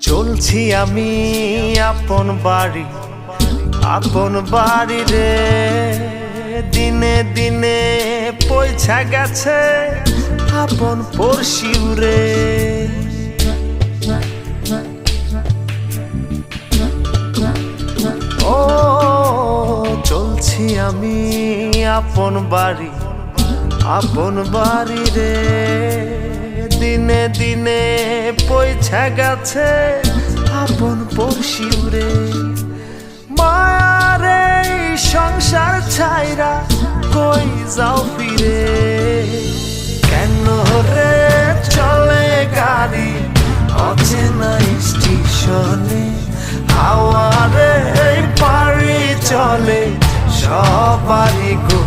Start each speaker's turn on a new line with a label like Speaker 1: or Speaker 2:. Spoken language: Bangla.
Speaker 1: চলছি আমি আপন বাড়ি রে, দিনে দিনে পয়সা গেছে আপন পড়শিউ রে। ও চলছি আমি আপন বাড়ি রে, দিনে দিনে পয়সা গেছে আপন পড়শিউ রে। মায়ারে সংসার ছাইরা কই যাও ফিরে, কেন রে চলে গাড়ি অচেনা স্টেশনে, হাওয়ারে পাড়ি চলে সবারই গো